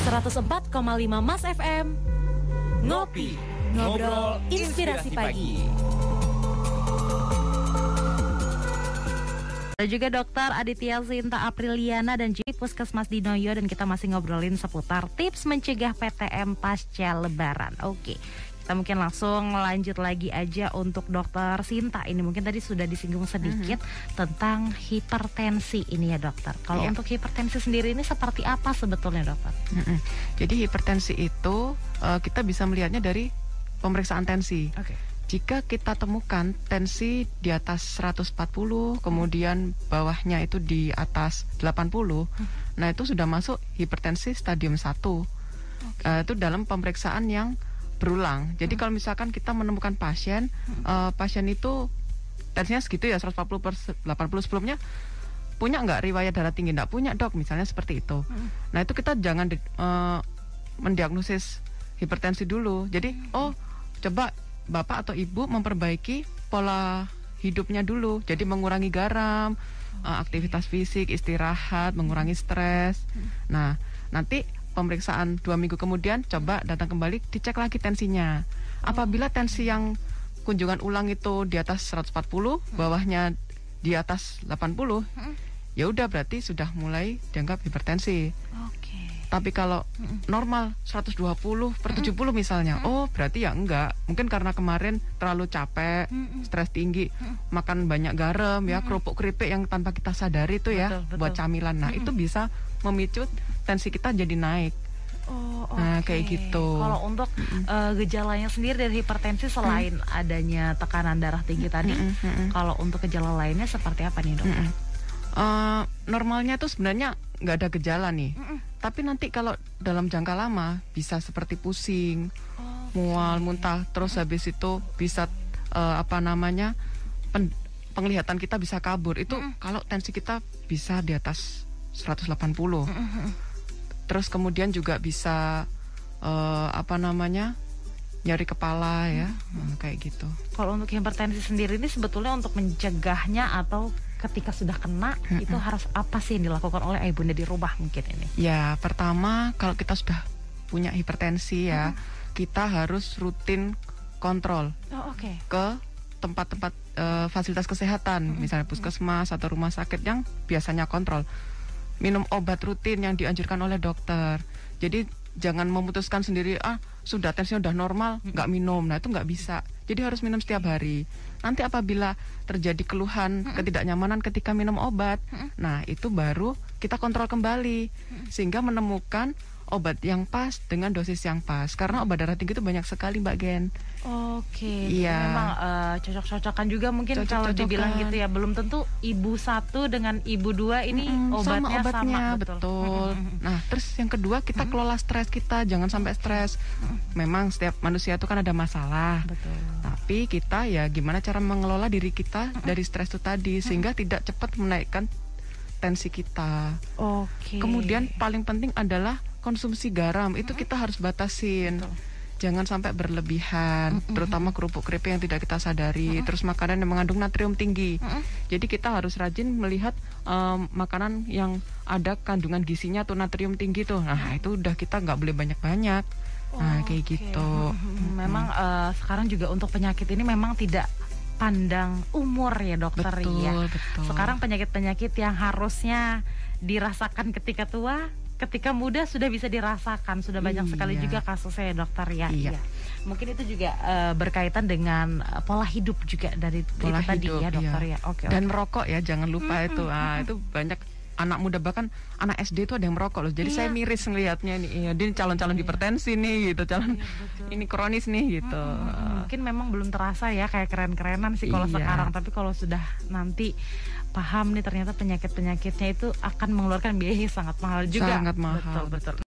104,5 Mas FM. Ngopi, ngobrol, inspirasi pagi. Ada juga Dokter Aditya Sinta Apriliana dan juga Puskesmas Dinoyo, dan kita masih ngobrolin seputar tips mencegah PTM pasca Lebaran. Oke, kita mungkin langsung lanjut lagi aja untuk Dokter Sinta. Ini mungkin tadi sudah disinggung sedikit tentang hipertensi ini ya dokter. Kalau untuk hipertensi sendiri ini seperti apa sebetulnya dokter? Jadi hipertensi itu kita bisa melihatnya dari pemeriksaan tensi. Jika kita temukan tensi di atas 140, kemudian bawahnya itu di atas 80, nah itu sudah masuk hipertensi stadium 1. Itu dalam pemeriksaan yang berulang. Jadi kalau misalkan kita menemukan pasien, pasien itu tensinya segitu ya, 140/80 sebelumnya, punya nggak riwayat darah tinggi? Nggak punya dok, misalnya seperti itu. Nah itu kita jangan mendiagnosis hipertensi dulu. Jadi coba bapak atau ibu memperbaiki pola hidupnya dulu. Jadi mengurangi garam, aktivitas fisik, istirahat, mengurangi stres. Nah, nanti pemeriksaan 2 minggu kemudian coba datang kembali, dicek lagi tensinya. Apabila tensi yang kunjungan ulang itu di atas 140, bawahnya di atas 80, ya udah berarti sudah mulai dianggap hipertensi. Tapi kalau normal 120/70 misalnya, berarti ya enggak. Mungkin karena kemarin terlalu capek, stres tinggi, makan banyak garam ya, kerupuk-keripik yang tanpa kita sadari itu ya, betul. Buat camilan. Nah, itu bisa memicu tensi kita jadi naik. Nah, kayak gitu. Kalau untuk gejalanya sendiri dari hipertensi selain adanya tekanan darah tinggi tadi, kalau untuk gejala lainnya seperti apa nih, Dok? Normalnya tuh sebenarnya nggak ada gejala nih. Tapi nanti kalau dalam jangka lama bisa seperti pusing, mual, muntah, terus habis itu bisa penglihatan kita bisa kabur. Itu kalau tensi kita bisa di atas 180. Terus kemudian juga bisa nyari kepala ya, kayak gitu. Kalau untuk hipertensi sendiri ini sebetulnya untuk mencegahnya atau ketika sudah kena itu harus apa sih yang dilakukan oleh ibunda di rumah mungkin ini? Ya, pertama kalau kita sudah punya hipertensi ya, kita harus rutin kontrol ke tempat-tempat fasilitas kesehatan, misalnya puskesmas atau rumah sakit yang biasanya kontrol. Minum obat rutin yang dianjurkan oleh dokter. Jadi jangan memutuskan sendiri, sudah tensinya udah normal, nggak minum. Nah itu nggak bisa. Jadi harus minum setiap hari. Nanti apabila terjadi keluhan, ketidaknyamanan ketika minum obat, nah itu baru kita kontrol kembali. Sehingga menemukan obat yang pas dengan dosis yang pas. Karena obat darah tinggi itu banyak sekali Mbak Gen. Iya. Memang cocok-cocokan juga mungkin kalau dibilang gitu ya. Belum tentu ibu 1 dengan ibu 2 ini obatnya sama. Betul. Nah terus yang kedua kita kelola stres kita. Jangan sampai stres. Memang setiap manusia itu kan ada masalah. Betul. Tapi kita ya gimana cara mengelola diri kita dari stres itu tadi. Sehingga tidak cepat menaikkan tensi kita. Kemudian paling penting adalah konsumsi garam. Itu kita harus batasin. Jangan sampai berlebihan, terutama kerupuk-keripik yang tidak kita sadari. Terus makanan yang mengandung natrium tinggi. Jadi kita harus rajin melihat makanan yang ada kandungan gizinya tuh natrium tinggi tuh. Nah itu udah kita nggak boleh banyak-banyak. Nah kayak gitu. Memang sekarang juga untuk penyakit ini memang tidak pandang umur ya dokter. Betul. Sekarang penyakit-penyakit yang harusnya dirasakan ketika tua, ketika muda sudah bisa dirasakan. Sudah banyak sekali juga kasusnya ya dokter ya. Iya. Mungkin itu juga berkaitan dengan pola hidup juga dari pola tadi hidup, ya dokter ya. Dan merokok ya, jangan lupa itu. Itu banyak anak muda, bahkan anak SD itu ada yang merokok loh. Jadi saya miris ngelihatnya nih. Dia calon-calon hipertensi nih gitu, calon ini kronis nih gitu. Mungkin memang belum terasa ya kayak keren-kerenan sih kalau sekarang, tapi kalau sudah nanti paham nih ternyata penyakit-penyakitnya itu akan mengeluarkan biaya sangat mahal juga. Sangat mahal. Betul.